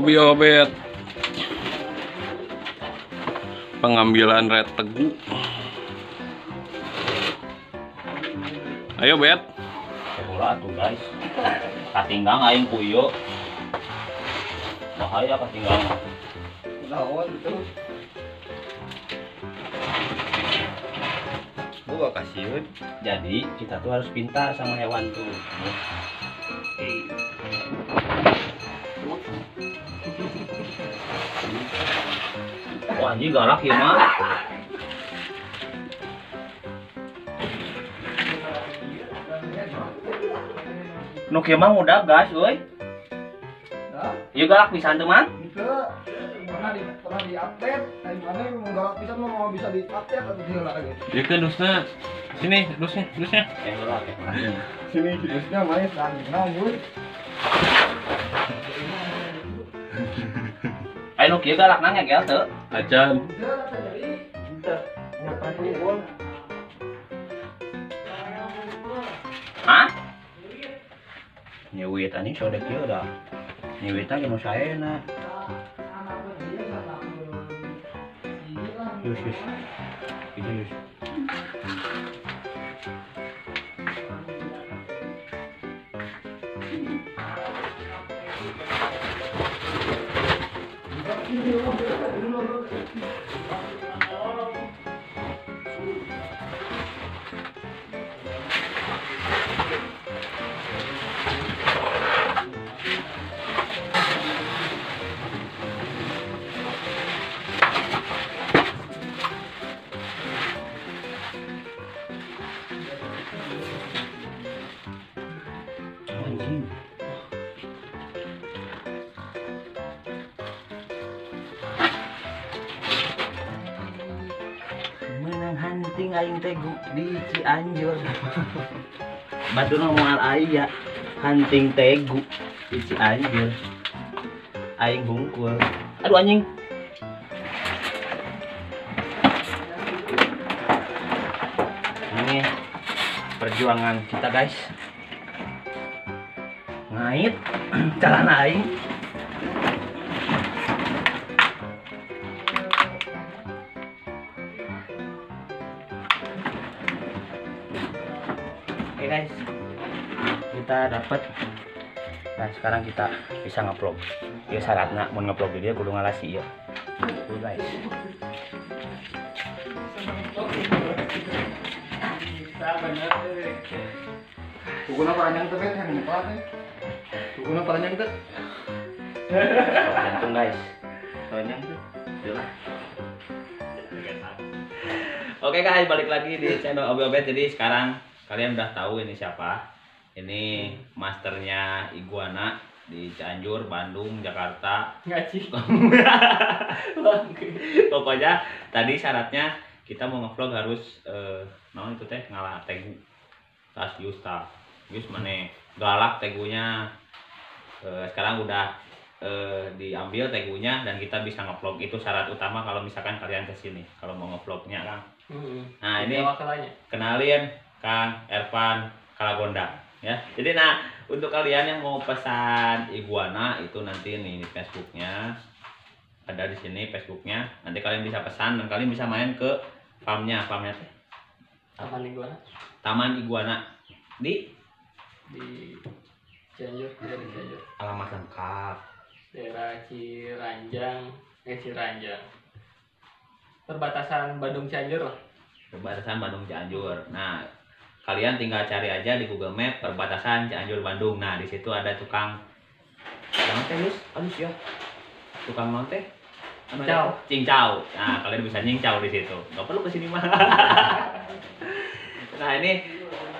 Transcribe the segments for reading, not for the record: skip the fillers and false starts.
Obiobet pengambilan red tegu. Ayo Bet. Bola tuh guys. Katinggang aing puyo. Bahaya katinggang. Lawan itu. Gua kasihin. Jadi kita tuh harus pintar sama hewan tuh. Wah, anjing galak ya mah. Nu kieu mah mudah gas euy. Ieu galak pisan teu man? Itu pernah di-update. Dari mana yang galak pisan mah mau bisa di-update atau dia lagi. Ieu kan dusna. Sini dusnya. Galak ya. Sini jenisnya main nah gue. Aya nu kieu galak nang ngegel teu? Acan. Hah? Nyewit ani sodek kieu dah. Nyewitna ge nu saena. Yus. Itu yus. Anjing. Menang hunting aing tegu di Cianjur. Batur ngomong aya hunting tegu di Cianjur. Aing hungkul. Aduh anjing. Ini perjuangan kita guys. Ngait jalan aing. Oke guys, kita dapat. Nah sekarang kita bisa ngeplog. Ya syaratnya mau ngeplog dia kudu ngalasi ya. Tuh guys. Tuguna panjang tuh kan yang empat nih. Tuguna panjang tuh. Jantung guys. Panjang tuh. Udah. Oke guys, balik lagi di channel Obiobet. Jadi sekarang kalian udah tahu ini siapa. Ini masternya iguana di Cianjur, Bandung, Jakarta. Ngaci. Pokoknya tadi syaratnya kita mau ngevlog harus naon itu teh ngalah tegu. Tas Yusta. Yus mana galak tegunya. Sekarang udah diambil tegunya dan kita bisa ngevlog. Itu syarat utama kalau misalkan kalian kesini kalau mau ngevlognya Kang. Nah ini kenalin Kang Ervan Kalagonda ya. Jadi nah untuk kalian yang mau pesan iguana itu nanti nih Facebooknya ada di sini Facebooknya. Nanti kalian bisa pesan dan kalian bisa main ke farmnya teh. Taman Iguana di Cianjur, daerah Cianjur. alamat lengkap Daerah Ciranjang. Perbatasan Bandung Cianjur lah. perbatasan Bandung Cianjur. Nah kalian tinggal cari aja di Google Map perbatasan Cianjur Bandung. Nah di situ ada tukang teh halus ya. Tukang non teh cincau. Nah kalian bisa cincau di situ. Gak perlu kesini mah. Nah ini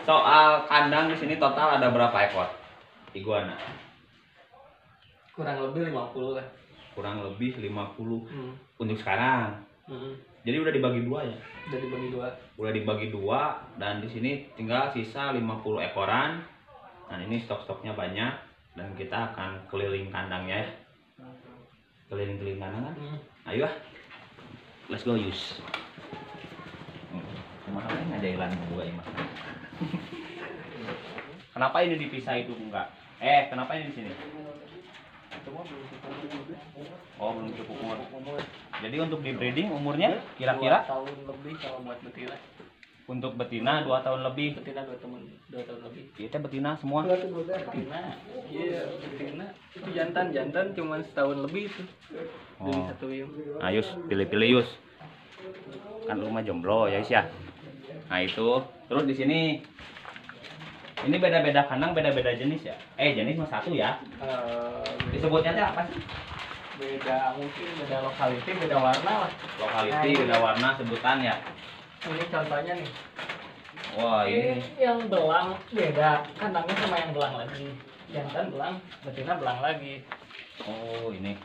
soal kandang di sini total ada berapa ekor iguana? Kurang lebih 50 lah. Kurang lebih 50 untuk sekarang. Jadi udah dibagi dua ya? Udah dibagi dua. Udah dibagi dua dan di sini tinggal sisa 50 ekoran. Nah ini stok-stoknya banyak dan kita akan keliling kandangnya ya. Keliling-keliling kandang kan? Ayo ah. Let's go Yus. Kemarin ada iklan gua ini. Kenapa ini dipisah itu enggak? Kenapa ini di sini? Semua belum Oh, belum cukup umur. Umur Jadi untuk di breeding umurnya kira-kira 2 tahun lebih kalau buat betina. untuk betina 2 tahun lebih. Betina 2 tahun lebih. Kita betina semua. Betina, iya betina. Itu jantan cuma setahun lebih itu. Dari Oh. satu yang. Nah, Yus, pilih-pilih Yus. Kan rumah jomblo ya, Yus ya. Nah, itu. Terus di sini ini beda-beda kandang, beda-beda jenis ya. Jenis mah satu ya. Disebutnya teh apa sih? Beda mungkin beda lokality, beda warna lah. Lokality, beda warna, sebutan ya. Ini contohnya nih. Wah, ini Yang belang beda, kandangnya sama yang belang lagi. Jantan belang, betina belang lagi. oh, ini.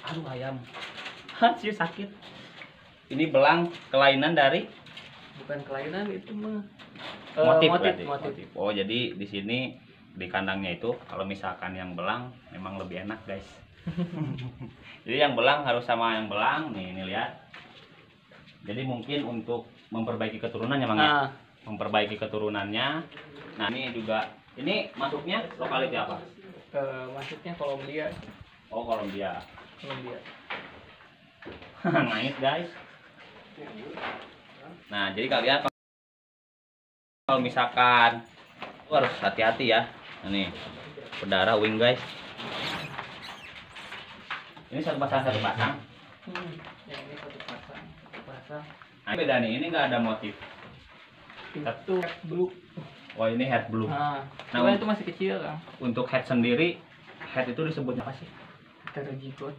Aduh, ayam. Sih sakit. Ini belang kelainan dari Bukan kelainan itu mah. motif, motif, berarti. motif. Oh, jadi di sini di kandangnya itu kalau misalkan yang belang memang lebih enak, guys. Jadi yang belang harus sama yang belang. Nih, ini lihat. Jadi mungkin untuk memperbaiki keturunannya, Mang ya. Nah, Memperbaiki keturunannya. Nah, ini juga ini masuknya lokality apa? maksudnya Kolombia. Oh, Kolombia. Kolombia. Naik, guys. Nah, jadi kalian kalau misalkan harus hati-hati ya. Nah, nih, berdarah wing, guys. Ini satu pasang. Yang ini satu pasang. Nah, ini beda nih, ini nggak ada motif. Itu blue. Oh, ini head blue. Nah, Nah, itu masih kecil kan. Untuk head sendiri, head itu disebutnya apa sih? Terjigot.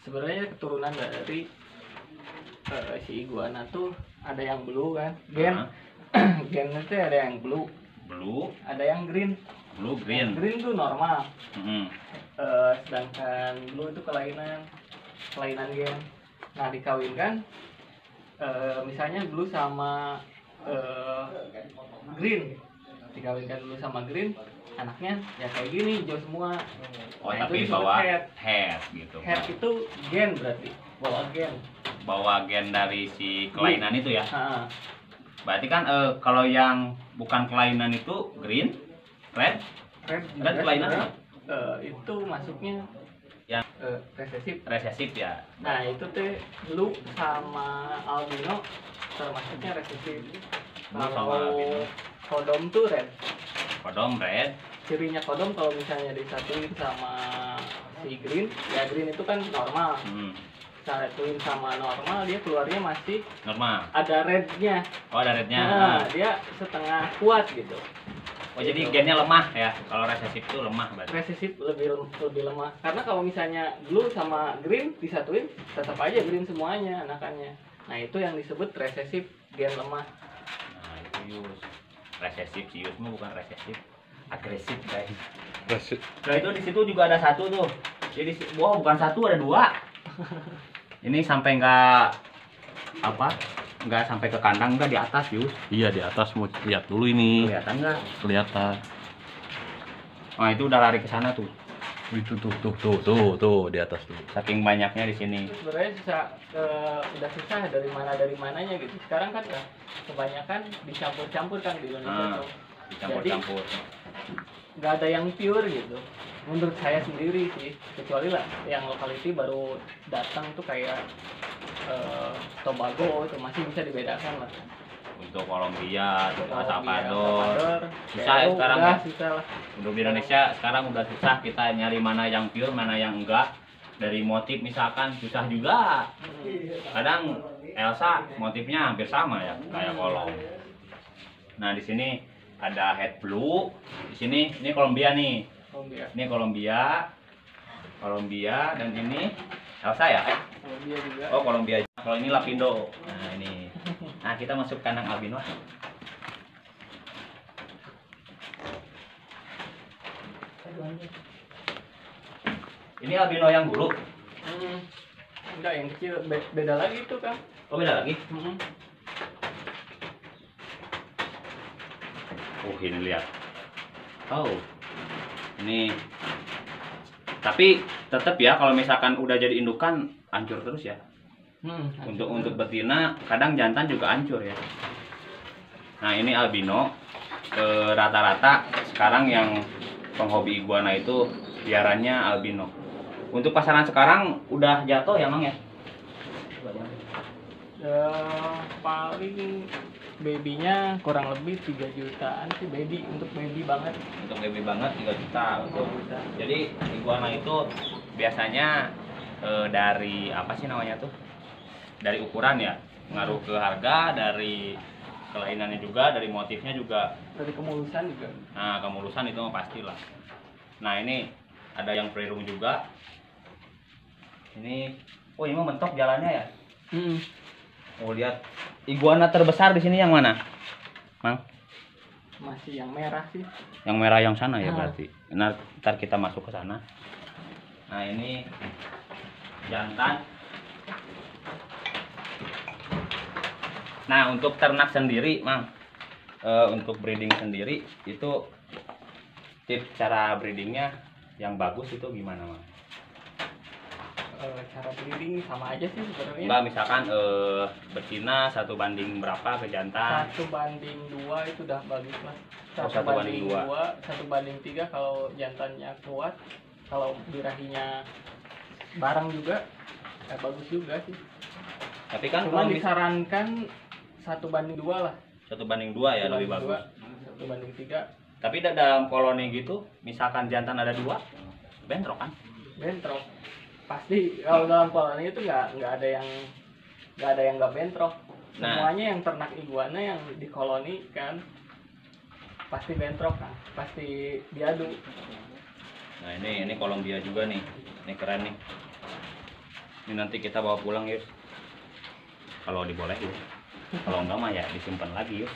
Sebenarnya keturunan dari si iguana tuh ada yang blue kan. Nah, Gen itu ada yang blue, blue, ada yang green. blue, green. Green tuh normal. Mm-mm. Sedangkan blue itu kelainan gen. Nah, dikawinkan misalnya blue sama green. Dikawinkan blue sama green, anaknya ya kayak gini, hijau semua. Oh, Nah, tapi itu disebut bawa head. head gitu. Head itu gen berarti, bawa gen. Bawa gen dari si kelainan itu ya. Ah, Berarti kan kalau yang bukan kelainan itu green, red, red kelainan apa? itu masuknya Yang resesif. resesif ya. Nah, itu teh blue sama albino termasuknya resesif. Blue sama Kalau albino. kodom tuh red. Kodom red. Cirinya kodom kalau misalnya disatuin sama si green, ya green itu kan normal. Satuin sama normal, dia keluarnya masih Normal. ada rednya. Oh, ada rednya. Nah, dia setengah kuat gitu. Oh, jadi gennya lemah ya. Kalau resesif itu lemah berarti. Resesif lebih lemah. Karena kalau misalnya blue sama green disatuin, tetap aja green semuanya anakannya. Nah, itu yang disebut resesif, gen lemah. Nah, itu Yus. Resesif si Yus mah bukan resesif. Agresif, guys. Nah, itu di situ juga ada satu tuh. Jadi wah, bukan satu, ada dua. Ini sampai nggak sampai ke kandang, nggak di atas, Yus. Iya, di atas mau lihat dulu ini. Kelihatan nggak? Kelihatan. Nah, itu udah lari ke sana tuh. Itu tuh di atas tuh. Saking banyaknya di sini. Itu sebenarnya udah susah dari mananya gitu. Sekarang kan udah kebanyakan dicampur-campur kan di Indonesia Nah, tuh. dicampur-campur. Nggak ada yang pure gitu. Menurut saya sendiri sih, kecuali lah yang lokality baru datang tuh kayak Tobago itu masih bisa dibedakan lah. Untuk Kolombia, untuk El Colombia, Salvador. Susah ya Peru, sekarang udah ya. susah lah. Untuk di Indonesia sekarang udah susah kita nyari mana yang pure, mana yang enggak. Dari motif misalkan susah juga. Kadang Elsa motifnya hampir sama ya, kayak kolom. Nah, di sini ada head blue. Di sini ini Kolombia nih. Kolombia. Ini Kolombia dan ini Elsa ya? Kolombia juga. Oh, Kolombia. Kalau ini Lapindo. Nah, ini. Nah, kita masuk kandang albino. Ini albino yang dulu. Enggak, yang kecil beda lagi tuh kan. Oh, beda lagi. Oh, ini lihat. Oh. Ini. Tapi tetap ya kalau misalkan udah jadi indukan hancur terus ya. Untuk betina kadang jantan juga hancur ya. Nah, ini albino rata-rata sekarang yang penghobi iguana itu piarannya albino. Untuk pasaran sekarang udah jatuh ya Mang ya? Paling babynya kurang lebih 3 jutaan sih, baby, untuk baby banget. Untuk baby banget 3 juta. 3 juta. Jadi iguana itu biasanya dari apa sih namanya tuh? Dari ukuran ya, ngaruh ke harga, dari kelainannya juga, dari motifnya juga. Dari kemulusan juga. Nah, kemulusan itu mah pastilah. Nah, ini ada yang prerung juga. Ini, oh ini mah mentok jalannya ya. Oh lihat, iguana terbesar di sini yang mana, Mang? Masih yang merah sih. Yang merah yang sana ya Nah. berarti. Ntar kita masuk ke sana. Nah ini jantan. Nah untuk ternak sendiri, Mang, untuk breeding sendiri itu tips cara breedingnya yang bagus itu gimana, Mang? Cara breeding sama aja sih sebenarnya. Mbak misalkan betina 1 banding berapa ke jantan? 1:2 itu udah bagus lah. Oh, 1:2. 1:3 kalau jantannya kuat, kalau birahinya bareng juga bagus juga sih. Tapi kan Cuma kalau disarankan 1:2 lah. 1:2 ya lebih 1:2, bagus. 1:3 Tapi dalam koloni gitu, misalkan jantan ada 2, bentrok kan? bentrok. Pasti kalau dalam koloni itu nggak ada yang nggak bentrok. Nah. Semuanya yang ternak iguana yang di koloni kan pasti bentrok kan, pasti diadu. Nah ini Kolombia juga nih, ini keren nih. Ini nanti kita bawa pulang yuk, kalau dibolehin. Kalau enggak mah ya disimpan lagi yuk.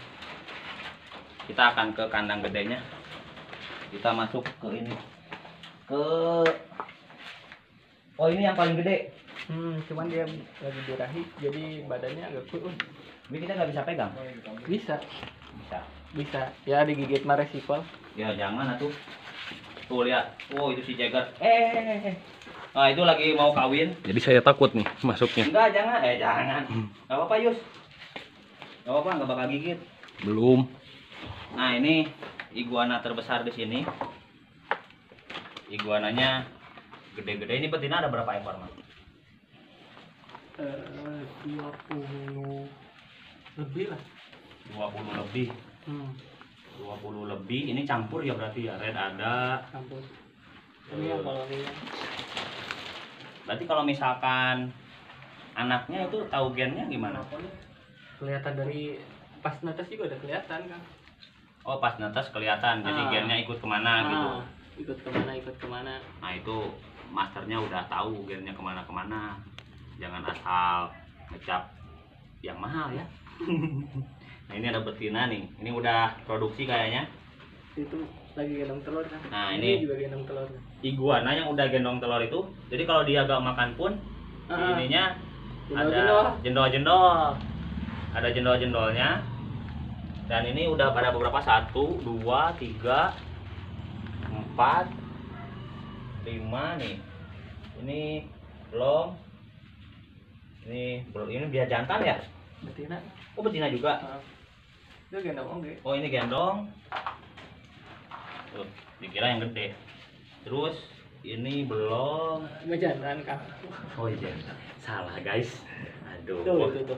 Kita akan ke kandang gedenya. Kita masuk ke ini, ke oh ini yang paling gede. Cuman dia lagi birahi, jadi badannya agak kurus. Tapi kita nggak bisa pegang. Bisa, Bisa. ya digigit mah resiko. Ya jangan atuh. Tuh lihat, oh itu si Jagger. Nah itu lagi mau kawin. Jadi saya takut nih masuknya. Enggak, jangan. Gak apa-apa Yus. Gak apa-apa, nggak bakal gigit. Belum. Nah ini iguana terbesar di sini. Iguananya gede-gede. Ini betina ada berapa ekor, Mas? 20 lebih lah. 20 lebih. 20 lebih. Ini campur ya berarti ya. Red ada. Kampus. Ini yang koloninya. Berarti kalau misalkan anaknya itu tahu gennya gimana? Kelihatan dari pas netes juga udah kelihatan kan. Oh pas netes kelihatan. Jadi gennya ikut kemana gitu. Ikut kemana. Nah itu masternya udah tahu gennya kemana-kemana. Jangan asal ngecap yang mahal ya. Nah ini ada betina nih. Ini udah produksi kayaknya. Itu lagi gendong telur kan. Nah ini juga gendong telur kan. iguana yang udah gendong telur itu. Jadi kalau dia gak makan pun si ininya ada jendol-jendol. Ada jendol-jendolnya. Dan ini udah pada beberapa 1, 2, 3, 4, 5 nih. Ini belum. Ini biar jantan ya? Betina. Oh betina juga. Itu gendong oke. Oh ini gendong. Tuh, dikira yang gede. Terus ini belum. Nggak jantan kan. Oh iya, salah guys. Aduh. Itu.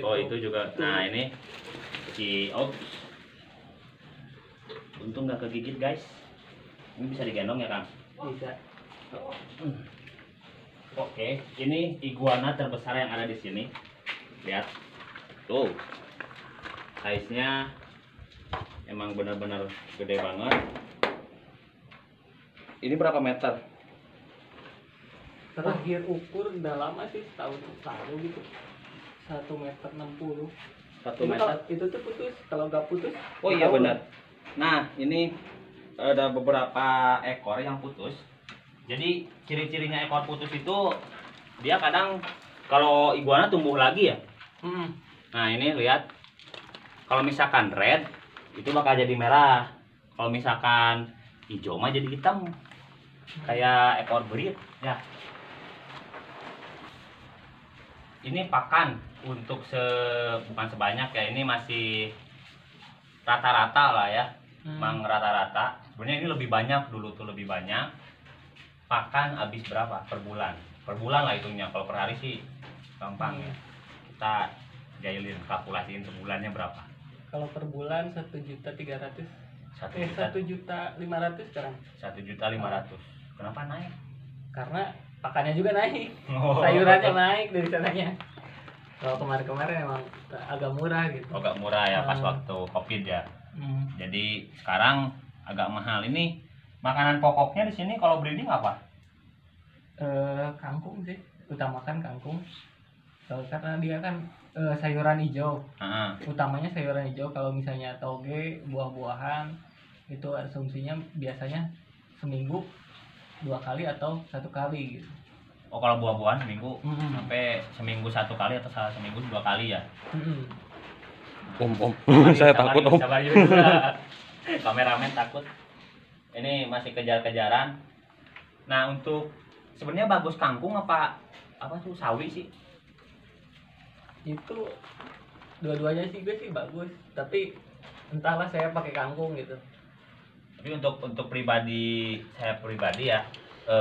Oh itu juga. Nah ini si untung nggak kegigit guys. Ini bisa digendong ya Kang? Bisa. Oke, ini iguana terbesar yang ada di sini. Lihat, tuh, size-nya emang benar-benar gede banget. Ini berapa meter? Terakhir ukur udah lama sih, setahun lalu gitu. 1,60 meter. 1 meter. Itu tuh putus, kalau nggak putus. Oh iya tahu. benar. Nah ini ada beberapa ekor yang putus. Jadi ciri-cirinya ekor putus itu dia kadang kalau iguana tumbuh lagi ya. Nah ini lihat, kalau misalkan red itu bakal jadi merah. Kalau misalkan hijau mah jadi hitam, kayak ekor berit ya. Ini pakan untuk bukan sebanyak ya, ini masih rata-rata lah ya. Mang rata-rata Sebenarnya ini lebih banyak, dulu tuh lebih banyak. Pakan habis berapa per bulan? Per bulan lah hitungnya. Kalau per hari sih gampang ya. Kita jahilin, kalkulasiin sebulannya berapa. Kalau per bulan 1.300.000. 1.500.000 sekarang. 1.500.000. Kenapa naik? Karena pakannya juga naik. Oh. Sayurannya naik dari sananya. Kalau kemarin-kemarin emang agak murah gitu. Agak murah ya pas Ah. waktu Covid ya. Hmm. Jadi sekarang agak mahal. Ini makanan pokoknya di sini kalau breeding apa? Kangkung sih, utamakan kangkung. Karena dia kan sayuran hijau. Heeh. Utamanya sayuran hijau. Kalau misalnya toge, buah-buahan, itu asumsinya biasanya seminggu 2 kali atau 1 kali gitu. Oh kalau buah-buahan seminggu Mm-mm. sampai seminggu 1 kali atau seminggu 2 kali ya? Mm-mm. Om. Sabar, Saya sabar, takut om. sabar juga. Kameramen takut. Ini masih kejar-kejaran. Nah untuk sebenarnya bagus kangkung apa tuh sawi sih? Itu dua-duanya sih gue sih bagus, tapi entahlah saya pakai kangkung gitu. Tapi untuk saya pribadi ya,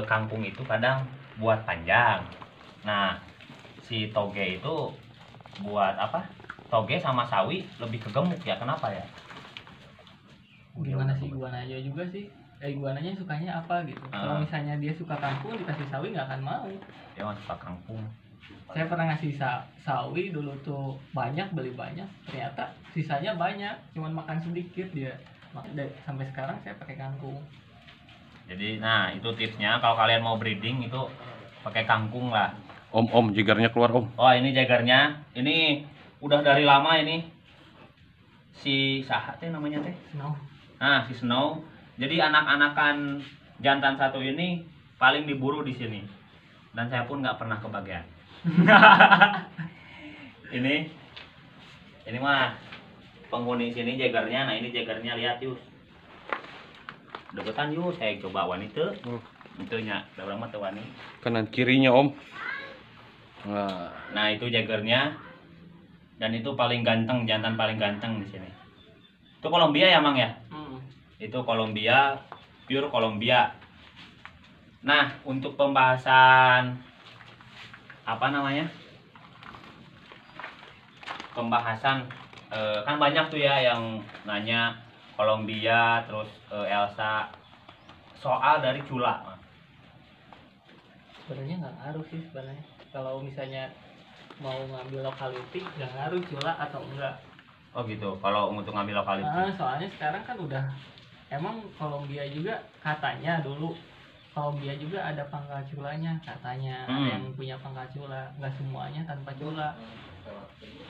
kangkung itu kadang buat panjang. Nah si toge itu buat apa? Toge sama sawi lebih kegemuk ya, kenapa ya? Gimana sih iguananya juga sih, iguananya sukanya apa gitu. Kalau misalnya dia suka kangkung dikasih sawi nggak akan mau. Dia mah suka kangkung. Saya pernah ngasih sawi dulu tuh beli banyak, ternyata sisanya banyak, cuman makan sedikit dia. Sampai sekarang saya pakai kangkung. Jadi nah itu tipsnya kalau kalian mau breeding itu pakai kangkung lah. Om, jigarnya keluar om. Oh ini jagarnya, ini udah dari lama ini si saha teh namanya teh. No. Nah si Snow. Jadi anak-anakan jantan satu ini paling diburu di sini. Dan saya pun nggak pernah kebagian. ini mah penghuni sini jagarnya. Nah ini jagarnya, lihat Yus. Deketan Yus, saya coba wanita. Itunya, udah lama tuh wani. Kanan kirinya om. Nah itu jagarnya. Dan itu paling ganteng, jantan paling ganteng di sini. Itu Kolombia ya Mang ya? Itu Kolombia, pure Kolombia. Nah untuk pembahasan apa namanya? Pembahasan kan banyak tuh ya yang nanya Kolombia terus Elsa soal dari Cula. Sebenarnya nggak ngaruh sih sebenarnya. Kalau misalnya mau ngambil lokality nggak ngaruh Cula atau enggak. Oh gitu. Kalau untuk ngambil lokality. Soalnya sekarang kan udah emang Kolombia juga katanya dulu Kolombia juga ada pangkal culanya katanya. Ada yang punya pangkal cula, nggak semuanya tanpa cula.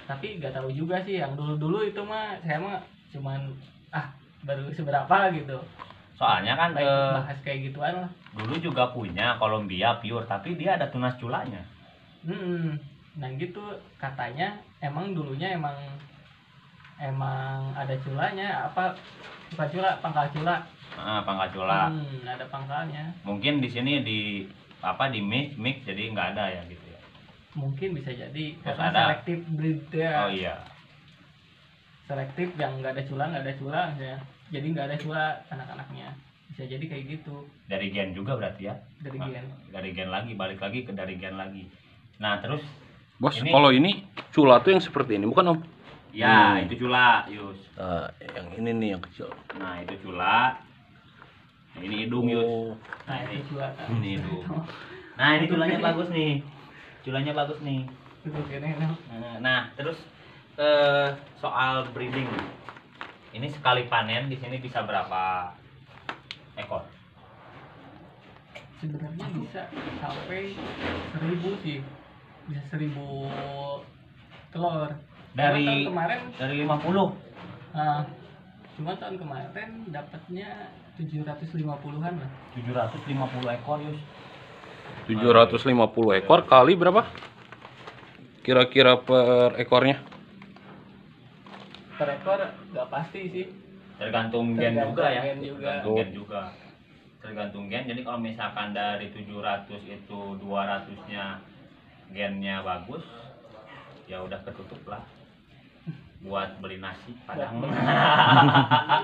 Tapi nggak tahu juga sih yang dulu itu mah saya mah cuman baru seberapa gitu. Soalnya kan Bahas kayak gituan lah. dulu juga punya Kolombia pure tapi dia ada tunas culanya. Nah gitu katanya emang dulunya emang ada culanya bukan cula, pangkal cula. Pangkal cula. Ada pangkalnya. Mungkin di sini di mix jadi nggak ada ya gitu ya. Mungkin bisa jadi Terus karena ada selektif breed ya. Oh iya. Selektif yang nggak ada cula misalnya. Jadi nggak ada cula anak-anaknya. Bisa jadi kayak gitu. Dari gen juga berarti ya. Dari gen. Lagi balik lagi ke dari gen lagi. Nah terus Bos, ini- kalau ini cula tuh yang seperti ini bukan om? ya itu cula Yus. Yang ini nih yang kecil. Nah itu cula. Nah, ini hidung Yus. Nah itu cula. Ini hidung. Nah ini culanya bagus nih. Culanya bagus nih. Itu kayaknya. Nah terus soal breeding. Ini sekali panen di sini bisa berapa ekor? Sebenarnya bisa sampai 1.000 sih. Bisa 1.000 telur. Dari Cuma tahun kemarin 50. cuma tahun kemarin dapatnya 750-an lah. 750 ekor Yus. 750 ekor kali berapa? Kira-kira per ekornya? Per ekor nggak pasti sih. Tergantung gen juga ya. gen juga. Tergantung gen juga. Tergantung gen. Jadi kalau misalkan dari 700 itu 200-nya gennya bagus, ya udah ketutup lah. Buat beli nasi padang.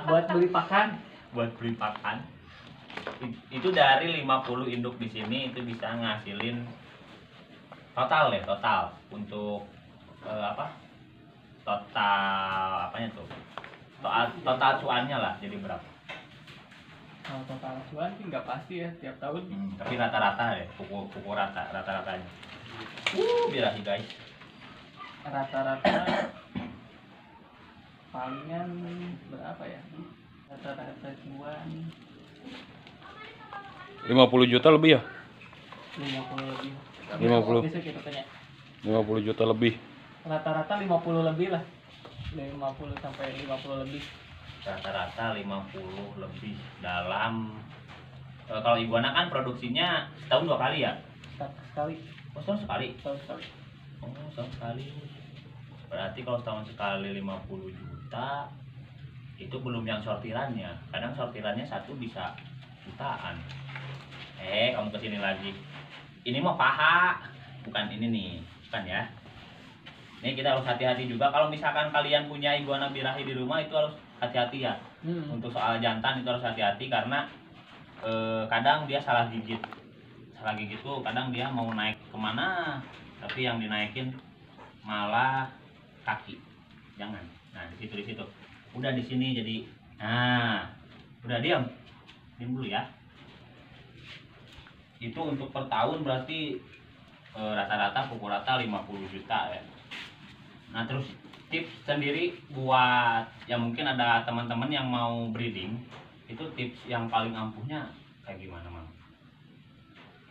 Buat beli pakan. buat beli pakan. Itu dari 50 induk di sini itu bisa ngasilin total untuk apa? Total apanya tuh? Total cuannya lah jadi berapa? Kalau total cuan sih nggak pasti ya tiap tahun. Tapi rata-rata ya, pukul rata-ratanya. Birahi guys. Rata-rata palingan berapa ya? Rata-rata cuan 50 juta lebih ya? 50 lebih. 50. Bisa kita tanya. 50 juta lebih. Rata-rata 50 lebih lah. 50 sampai 50 lebih. Rata-rata 50 lebih dalam kalau iguana kan produksinya setahun 2 kali ya? Sekali. Oh, setahun sekali? Setahun sekali. Oh, setahun sekali. Berarti kalau setahun sekali 50 juta itu belum yang sortirannya. Kadang sortirannya satu bisa jutaan. Kamu kesini lagi. Ini mah paha, bukan ini nih, bukan ya. Ini kita harus hati-hati juga. Kalau misalkan kalian punya iguana birahi di rumah itu harus hati-hati ya. Untuk soal jantan itu harus hati-hati karena kadang dia salah gigit. Salah gigit tuh kadang dia mau naik kemana, tapi yang dinaikin malah kaki. Jangan. Nah di situ. Udah di sini jadi. Nah, udah diam dulu ya. Itu untuk per tahun berarti rata-rata pukul rata 50 juta ya. Nah terus tips sendiri buat yang mungkin ada teman-teman yang mau breeding, itu tips yang paling ampuhnya kayak gimana Mang?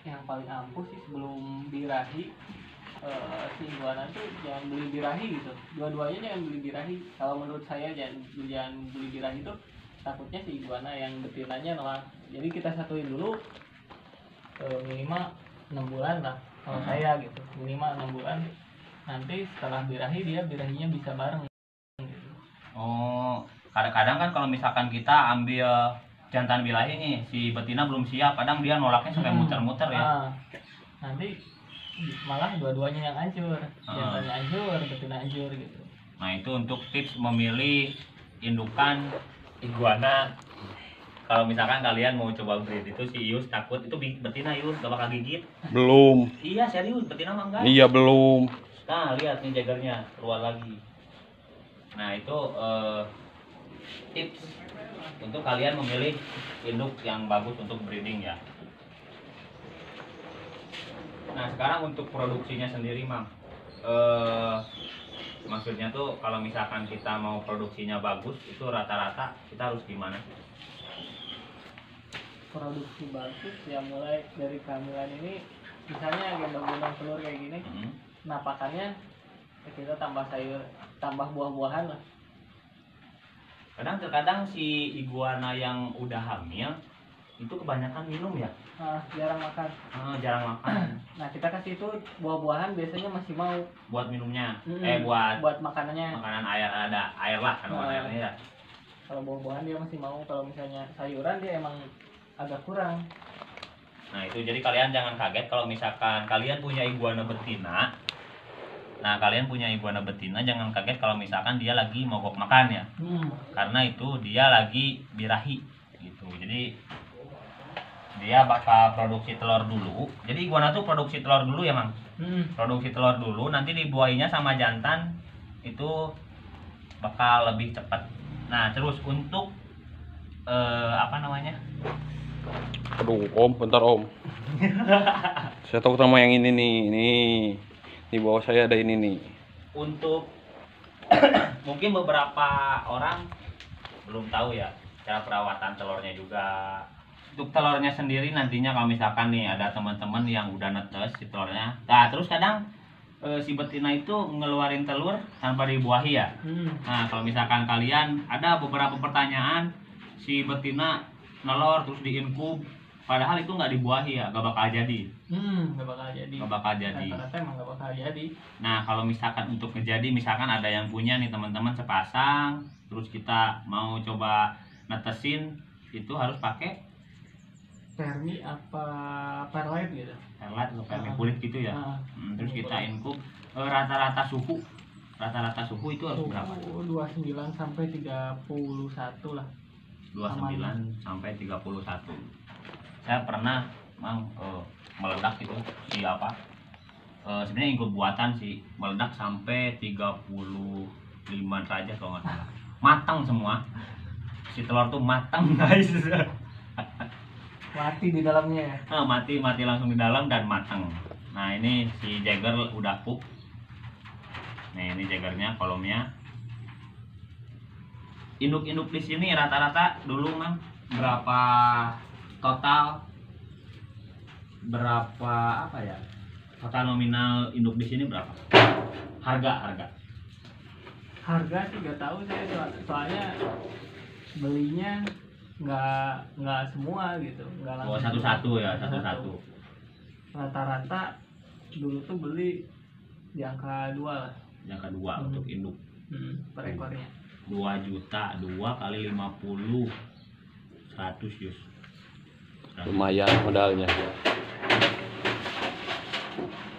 Yang paling ampuh sih sebelum birahi si iguana tuh jangan beli birahi gitu. Dua-duanya jangan beli birahi. Kalau menurut saya jangan beli birahi itu takutnya si iguana yang betinanya nolak. Jadi kita satuin dulu minimal 6 bulan lah kalau saya gitu, minimal 6 bulan. Nanti setelah birahinya bisa bareng gitu. Oh, kadang-kadang kan kalau misalkan kita ambil jantan birahi nih, si betina belum siap, kadang dia nolaknya sampai muter-muter ya. Nanti malah dua-duanya yang hancur, jantannya hancur, betina hancur gitu. Nah itu untuk tips memilih indukan iguana. Kalau misalkan kalian mau coba breed itu si Ius takut itu betina Ius gak bakal gigit. Belum. Iya serius betina mah enggak. Iya belum. Nah lihat nih jagernya keluar lagi. Nah itu tips untuk kalian memilih induk yang bagus untuk breeding ya. Nah sekarang untuk produksinya sendiri Mang, maksudnya tuh kalau misalkan kita mau produksinya bagus itu rata-rata kita harus gimana? Produksi bagus ya mulai dari kehamilan ini, misalnya gendong-gendong telur kayak gini, nah pakannya kita tambah sayur, tambah buah-buahan lah. Terkadang si iguana yang udah hamil itu kebanyakan minum ya? Jarang makan. Jarang makan. Nah kita kasih itu buah-buahan biasanya masih mau. Buat minumnya? Buat makanannya. Makanan air, ada air lah kan airnya ya. Kalau buah-buahan dia masih mau, kalau misalnya sayuran dia emang agak kurang. Nah itu jadi kalian jangan kaget kalau misalkan kalian punya iguana betina. Nah kalian punya iguana betina jangan kaget kalau misalkan dia lagi mogok makan ya. Karena itu dia lagi birahi gitu. Jadi dia bakal produksi telur dulu. Jadi iguana tuh produksi telur dulu ya Mang. Produksi telur dulu, nanti dibuahinya sama jantan itu bakal lebih cepat. Nah terus untuk apa namanya? Aduh Om, bentar Om. Saya tahu sama yang ini nih. Nih di bawah saya ada ini nih. Untuk mungkin beberapa orang belum tahu ya cara perawatan telurnya juga. Untuk telurnya sendiri nantinya kalau misalkan nih ada teman-teman yang udah netes si telurnya. Nah terus kadang si betina itu ngeluarin telur tanpa dibuahi ya. Nah kalau misalkan kalian ada beberapa pertanyaan, si betina nelor terus diinkub, padahal itu nggak dibuahi ya, gak bakal jadi. Gak bakal jadi. Gak bakal jadi. Rata-rata emang gak bakal jadi. Nah kalau misalkan untuk ngejadi, misalkan ada yang punya nih teman-teman sepasang, terus kita mau coba netesin, itu harus pakai Permi apa perlite gitu? perlite atau permi kulit gitu ya. Terus kita inkub rata-rata suhu itu harus berapa? 29 sampai 31 lah. 29 sampai 31. Saya pernah mang meledak itu si apa? Sebenarnya ikut buatan sih, meledak sampai 35 derajat kalau nggak salah. Matang semua. Si telur tuh matang guys. Mati di dalamnya. Mati langsung di dalam dan matang. Nah ini si Jagger udah cook. Nah ini Jaggernya, kolomnya. Induk-induk di sini rata-rata dulu mang berapa total, berapa apa ya, total nominal induk di sini berapa? Harga Sih nggak tahu saya, soalnya belinya nggak semua gitu, nggak langsung. Satu-satu ya, satu-satu. Rata-rata dulu tuh beli di angka 2 lah. Yang kedua untuk induk Per ekornya. 2 juta, 2 kali 50 100 Yus. Lumayan modalnya.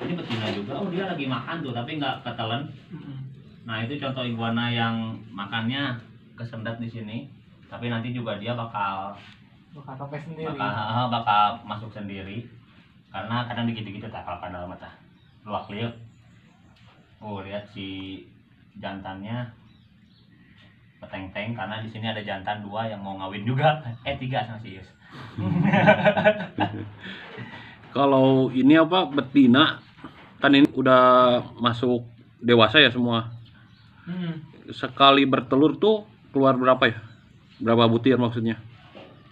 Ini betina juga. Oh dia lagi makan tuh tapi nggak ketelan. Nah itu contoh iguana yang makannya kesendat di sini. Tapi nanti juga dia bakal Kepes sendiri. bakal masuk sendiri. Karena kadang dikit-dikit tak kalau dalam mata. Luak liuk. Oh lihat si jantannya peteng-teng karena di sini ada jantan 2 yang mau ngawin juga. 3 sama si Yus. Kalau ini apa betina kan ini udah masuk dewasa ya semua. Sekali bertelur tuh keluar berapa ya? Berapa butir maksudnya?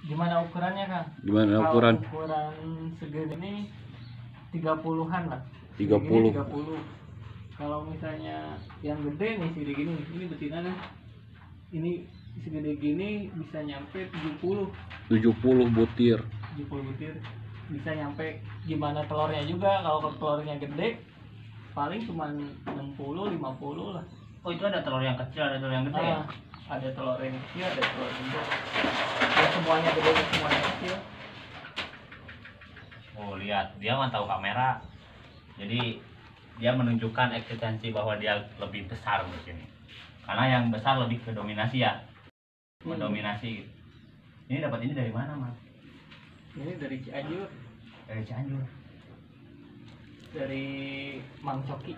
Gimana ukurannya Kang? Gimana Kalau ukuran? ukuran segini ini 30-an lah. 30. Segini 30. Kalau misalnya yang gede nih segede gini, ini betina kan. Ini segede gini bisa nyampe 70 butir. 70 butir. Bisa nyampe, gimana telurnya juga. Kalau telurnya gede paling cuma 60 50 lah. Oh itu ada telur yang kecil, ada telur yang gede ya? Ada telur yang kecil, ada telur yang gede. Ya semuanya gede, semuanya kecil. Oh lihat, dia mantau kamera. Jadi dia menunjukkan eksistensi bahwa dia lebih besar di sini. Karena yang besar lebih ke dominasi ya. Mendominasi gitu. Ini dapat ini dari mana, Mas? Ini dari Cianjur, Dari Cianjur. dari Mang Coki.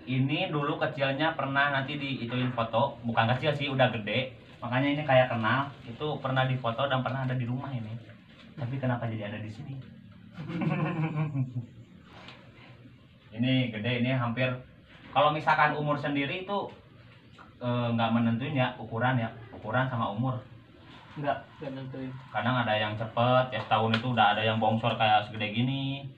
Ini dulu kecilnya pernah nanti diituin foto, bukan kecil sih, udah gede. Makanya ini kayak kenal, itu pernah difoto dan pernah ada di rumah ini. Tapi kenapa jadi ada di sini? Ini gede, ini hampir, kalau misalkan umur sendiri itu nggak menentuin ya ukuran sama umur. Nggak nentuin. Kadang ada yang cepet, ya setahun itu udah ada yang bongsor kayak segede gini.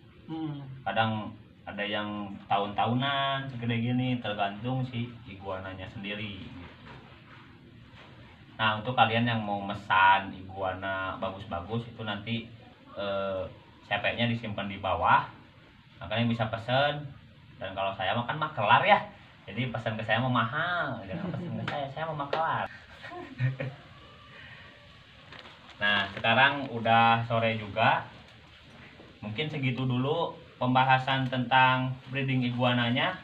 Kadang ada yang tahun-tahunan segede gini, tergantung si iguananya sendiri. Nah untuk kalian yang mau mesan iguana bagus-bagus itu nanti CP-nya disimpan di bawah. Makanya bisa pesen. Dan kalau saya makan makelar ya, jadi pesan ke saya mau mahal, jangan pesan ke saya mau makelar. Nah sekarang udah sore juga, mungkin segitu dulu pembahasan tentang breeding iguananya.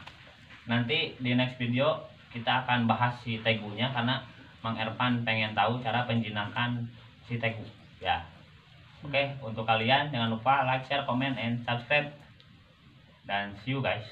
Nanti di next video kita akan bahas si tegunya karena Mang Ervan pengen tahu cara penjinakan si tegu ya. Oke, untuk kalian jangan lupa like, share, comment, and subscribe, dan see you guys.